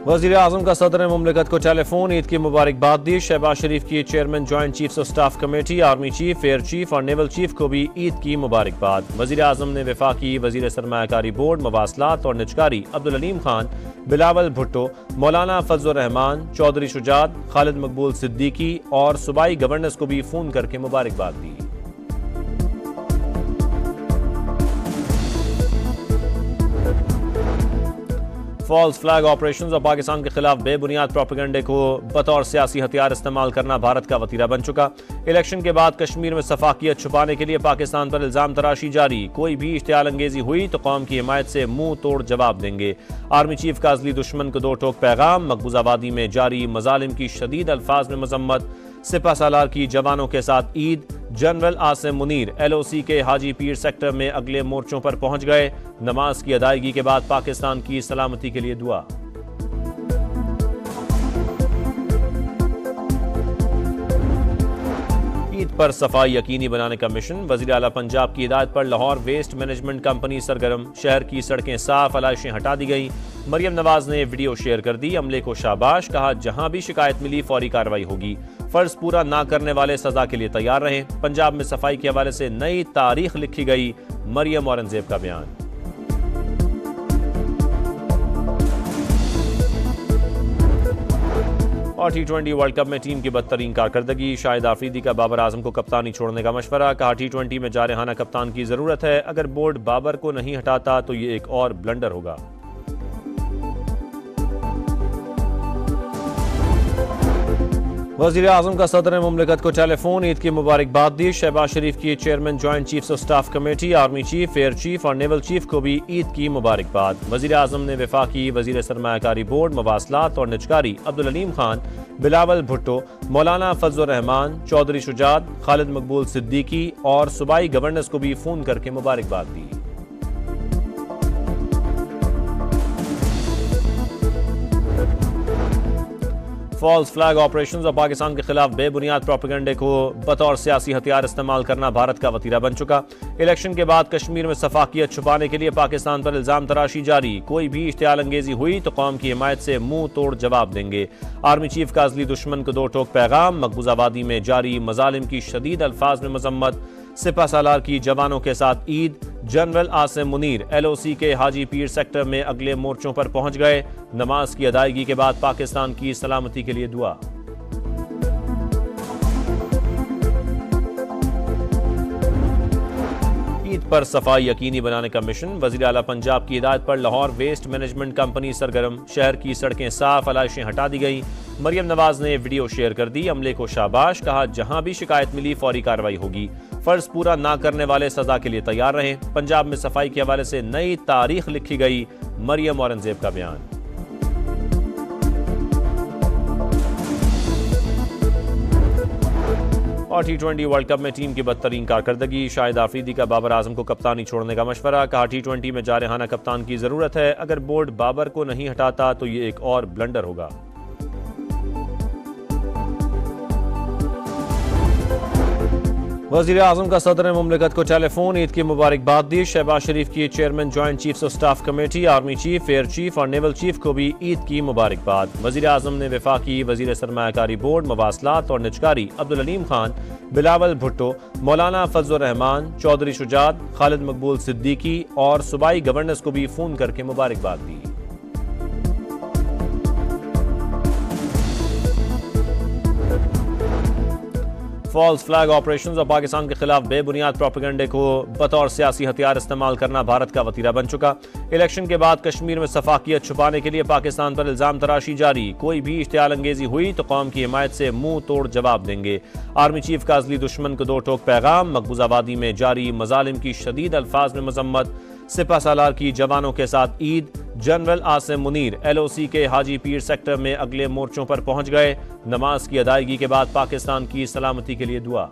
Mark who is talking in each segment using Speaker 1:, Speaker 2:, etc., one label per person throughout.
Speaker 1: वज़ीर आज़म का सदर मुमलिकत को टेलीफोन, ईद की मुबारकबाद दी। शहबाज शरीफ की chairman joint chiefs of staff committee, army chief, air chief और नेवल चीफ को भी ईद की मुबारकबाद। वज़ीर आज़म ने वफाकी वज़ीर सरमायाकारी बोर्ड, मवासलात और निजकारी अब्दुल अलीम खान, बिलावल भुट्टो, मौलाना फजल रहमान, चौधरी शुजात, खालिद मकबूल सिद्दीकी और सूबाई गवर्नर्स को भी फ़ोन करके मुबारकबाद दी। फॉल्स फ्लैग ऑपरेशंस और पाकिस्तान के खिलाफ बेबुनियाद प्रोपेगेंडे को बतौर सियासी हथियार इस्तेमाल करना भारत का वतीरा बन चुका। इलेक्शन के बाद कश्मीर में सफाकियत छुपाने के लिए पाकिस्तान पर इल्जाम तराशी जारी। कोई भी इश्तियाल अंगेजी हुई तो कौम की हिमायत से मुंह तोड़ जवाब देंगे। आर्मी चीफ का अजली दुश्मन को दो टोक पैगाम। मकबूजा वादी में जारी मजालिम की शदीद अल्फाज में मजम्मत। सिपा सालार की जवानों के साथ ईद। जनरल आसिम मुनीर LOC के हाजी पीर सेक्टर में अगले मोर्चों पर पहुंच गए। नमाज की अदायगी के बाद पाकिस्तान की सलामती के लिए दुआ। ईद पर सफाई यकीनी बनाने का मिशन। वज़ीर आला पंजाब की हिदायत पर लाहौर वेस्ट मैनेजमेंट कंपनी सरगर्म। शहर की सड़कें साफ, आलाइशें हटा दी गई। मरियम नवाज ने वीडियो शेयर कर दी। अमले को शाबाश, कहा जहां भी शिकायत मिली फौरी कार्रवाई होगी। फर्ज पूरा ना करने वाले सजा के लिए तैयार रहें। पंजाब में सफाई के हवाले से नई तारीख लिखी गई। मरियम औरंगजेब का बयान। और T20 वर्ल्ड कप में टीम की बदतरीन कारकर्दगी। शाहिद आफरीदी का बाबर आजम को कप्तानी छोड़ने का मशवरा। कहा T20 में जारहाना कप्तान की जरूरत है। अगर बोर्ड बाबर को नहीं हटाता तो ये एक और ब्लंडर होगा। वज़ीर आज़म का सदर मुमलिकत को टेलीफोन, ईद की मुबारकबाद दी। शहबाज शरीफ की chairman joint chiefs of staff committee, army chief, air chief और नेवल चीफ को भी ईद की मुबारकबाद। वज़ीर आज़म ने वफाकी वज़ीर सरमायाकारी बोर्ड, मवासलात और निजकारी अब्दुल अलीम खान, बिलावल भुट्टो, मौलाना फजल रहमान, चौधरी शुजात, खालिद मकबूल सिद्दीकी और सूबाई गवर्नर्स को भी फ़ोन करके मुबारकबाद दी। फॉल्स फ्लैग ऑपरेशंस और पाकिस्तान के खिलाफ बेबुनियाद प्रोपेगेंडे को बतौर सियासी हथियार इस्तेमाल करना भारत का वतीरा बन चुका। इलेक्शन के बाद कश्मीर में सफाकियत छुपाने के लिए पाकिस्तान पर इल्जाम तराशी जारी। कोई भी इश्तियाल अंगेजी हुई तो कौम की हिमायत से मुंह तोड़ जवाब देंगे। आर्मी चीफ का अजली दुश्मन को दो टोक पैगाम। मकबूजा वादी में जारी मजालिम की शदीद अल्फाज में मजम्मत। सिपा सालार की जवानों के साथ ईद। जनरल आसिम मुनीर LOC के हाजी पीर सेक्टर में अगले मोर्चों पर पहुंच गए। नमाज की अदायगी के बाद पाकिस्तान की सलामती के लिए दुआ। ईद पर सफाई यकीनी बनाने का मिशन। वज़ीर आला पंजाब की हिदायत पर लाहौर वेस्ट मैनेजमेंट कंपनी सरगर्म। शहर की सड़कें साफ, आलाइशें हटा दी गई। मरियम नवाज ने वीडियो शेयर कर दी। अमले को शाबाश, कहा जहां भी शिकायत मिली फौरी कार्रवाई होगी। फर्ज पूरा ना करने वाले सजा के लिए तैयार रहें। पंजाब में सफाई के हवाले से नई तारीख लिखी गई। मरियम औरंगजेब का बयान। और T20 वर्ल्ड कप में टीम की बदतरीन कारकर्दगी। शाहिद आफरीदी का बाबर आजम को कप्तानी छोड़ने का मशवरा। कहा T20 में जारहाना कप्तान की जरूरत है। अगर बोर्ड बाबर को नहीं हटाता तो ये एक और ब्लंडर होगा। वज़ीर आज़म का सदर मुमलिकत को टेलीफोन, ईद की मुबारकबाद दी। शहबाज शरीफ की chairman joint chiefs of staff committee, army chief, air chief और नेवल चीफ को भी ईद की मुबारकबाद। वज़ीर आज़म ने वफाकी वज़ीर सरमायाकारी बोर्ड, मवासलात और निजकारी अब्दुल अलीम खान, बिलावल भुट्टो, मौलाना फजल रहमान, चौधरी शुजात, खालिद मकबूल सिद्दीकी और सूबाई गवर्नर्स को भी फ़ोन करके मुबारकबाद दी। फॉल्स फ्लैग ऑपरेशंस और पाकिस्तान के खिलाफ बेबुनियाद प्रोपेगेंडे को बतौर सियासी हथियार इस्तेमाल करना भारत का वतीरा बन चुका। इलेक्शन के बाद कश्मीर में सफाकियत छुपाने के लिए पाकिस्तान पर इल्जाम तराशी जारी। कोई भी इश्तियाल अंगेजी हुई तो कौम की हिमायत से मुंह तोड़ जवाब देंगे। आर्मी चीफ का अजली दुश्मन को दो टोक पैगाम। मकबूजा वादी में जारी मजालिम की शदीद अल्फाज में मजम्मत। सिपा सालार की जवानों के साथ ईद। जनरल आसिम मुनीर LOC के हाजी पीर सेक्टर में अगले मोर्चों पर पहुंच गए। नमाज की अदायगी के बाद पाकिस्तान की सलामती के लिए दुआ।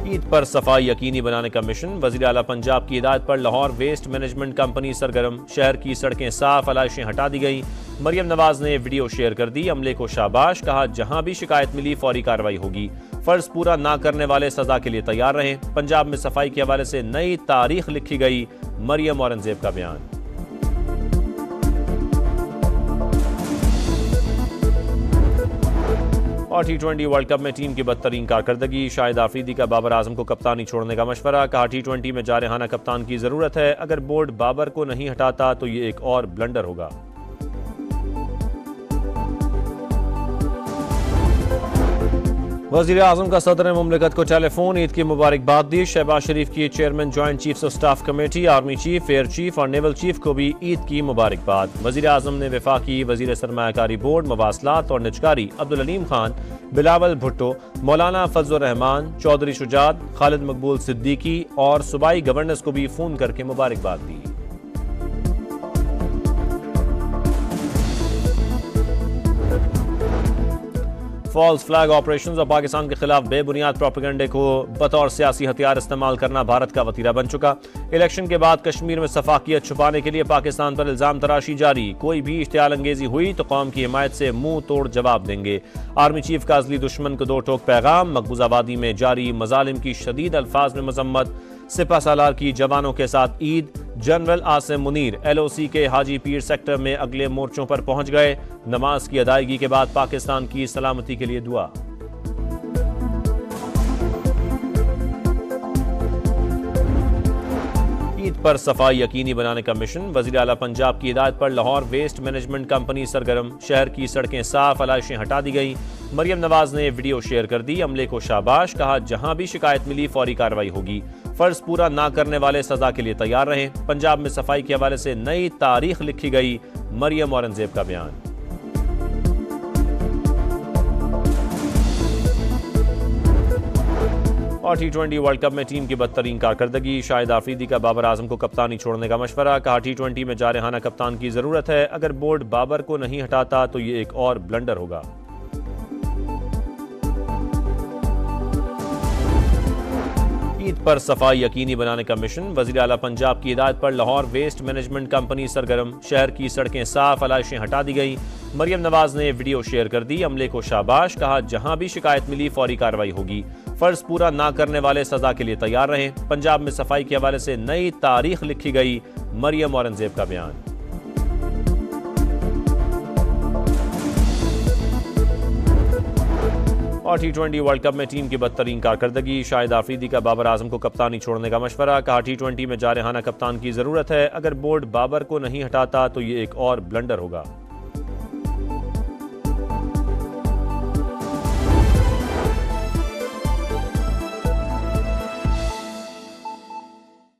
Speaker 1: ईद पर सफाई यकीनी बनाने का मिशन। वज़ीर आला पंजाब की हिदायत पर लाहौर वेस्ट मैनेजमेंट कंपनी सरगर्म। शहर की सड़कें साफ, आलाइशें हटा दी गई। मरियम नवाज ने वीडियो शेयर कर दी। अमले को शाबाश, कहा जहां भी शिकायत मिली फौरी कार्रवाई होगी। फर्ज पूरा ना करने वाले सजा के लिए तैयार रहें। पंजाब में सफाई के हवाले से नई तारीख लिखी गई, मरियम औरंगजेब का बयान। और T20 वर्ल्ड कप में टीम की बदतरीन कारकर्दगी, शाहिद आफरीदी का बाबर आजम को कप्तानी छोड़ने का मशवरा। कहा T20 में जारहाना कप्तान की जरूरत है, अगर बोर्ड बाबर को नहीं हटाता तो ये एक और ब्लंडर होगा। वज़ीर आज़म का सदर मुमलिकत को टेलीफोन, ईद की मुबारकबाद दी। शहबाज शरीफ की chairman joint chiefs of staff committee, army chief, air chief और नेवल चीफ को भी ईद की मुबारकबाद। वज़ीर आज़म ने वफाकी वज़ीर सरमायाकारी बोर्ड, मवासलात और निजकारी अब्दुल अलीम खान, बिलावल भुट्टो, मौलाना फजलुर रहमान, चौधरी शुजात, खालिद मकबूल सिद्दीकी और सूबाई गवर्नर्स को भी फोन करके मुबारकबाद दी। फॉल्स फ्लैग ऑपरेशंस और पाकिस्तान के खिलाफ बेबुनियाद प्रोपेगेंडे को बतौर सियासी हथियार इस्तेमाल करना भारत का वतीरा बन चुका। इलेक्शन के बाद कश्मीर में सफाकियत छुपाने के लिए पाकिस्तान पर इल्जाम तराशी जारी। कोई भी इश्तियाल अंगेजी हुई तो कौम की हिमायत से मुंह तोड़ जवाब देंगे। आर्मी चीफ का अजली दुश्मन को दो टोक पैगाम। मकबूजा वादी में जारी मजालिम की शदीद अल्फाज में मजम्मत। सिपा सालार की जवानों के साथ ईद। जनरल आसिम मुनीर LOC के हाजी पीर सेक्टर में अगले मोर्चों पर पहुंच गए। नमाज की अदायगी के बाद पाकिस्तान की सलामती के लिए दुआ। ईद पर सफाई यकीनी बनाने का मिशन। वजीर आला पंजाब की हिदायत पर लाहौर वेस्ट मैनेजमेंट कंपनी सरगर्म। शहर की सड़कें साफ, अलाइशें हटा दी गई। मरियम नवाज ने वीडियो शेयर कर दी। अमले को शाबाश, कहा जहां भी शिकायत मिली फौरी कार्रवाई होगी। फर्ज पूरा ना करने वाले सजा के लिए तैयार रहें। पंजाब में सफाई के हवाले से नई तारीख लिखी गई, मरियम औरंगजेब का बयान। और T20 वर्ल्ड कप में टीम की बदतरीन कारकर्दगी, शाहिद आफरीदी का बाबर आजम को कप्तानी छोड़ने का मशवरा। कहा T20 में जारहाना कप्तान की जरूरत है, अगर बोर्ड बाबर को नहीं हटाता तो ये एक और ब्लंडर होगा। ईद पर सफाई यकीनी बनाने का मिशन। वज़ीर आला पंजाब की हिदायत पर लाहौर वेस्ट मैनेजमेंट कंपनी सरगर्म। शहर की सड़कें साफ, अलाइशें हटा दी गई। मरियम नवाज ने वीडियो शेयर कर दी। अमले को शाबाश, कहा जहां भी शिकायत मिली फौरी कार्रवाई होगी। फर्ज पूरा ना करने वाले सजा के लिए तैयार रहें। पंजाब में सफाई के हवाले से नई तारीख लिखी गई, मरियम औरंगजेब का बयान। और T20 वर्ल्ड कप में टीम की बदतरीन कारकर्दगी, शाहिद आफरीदी का बाबर आजम को कप्तानी छोड़ने का मशवरा। कहा T20 में जारहाना कप्तान की जरूरत है, अगर बोर्ड बाबर को नहीं हटाता तो ये एक और ब्लंडर होगा।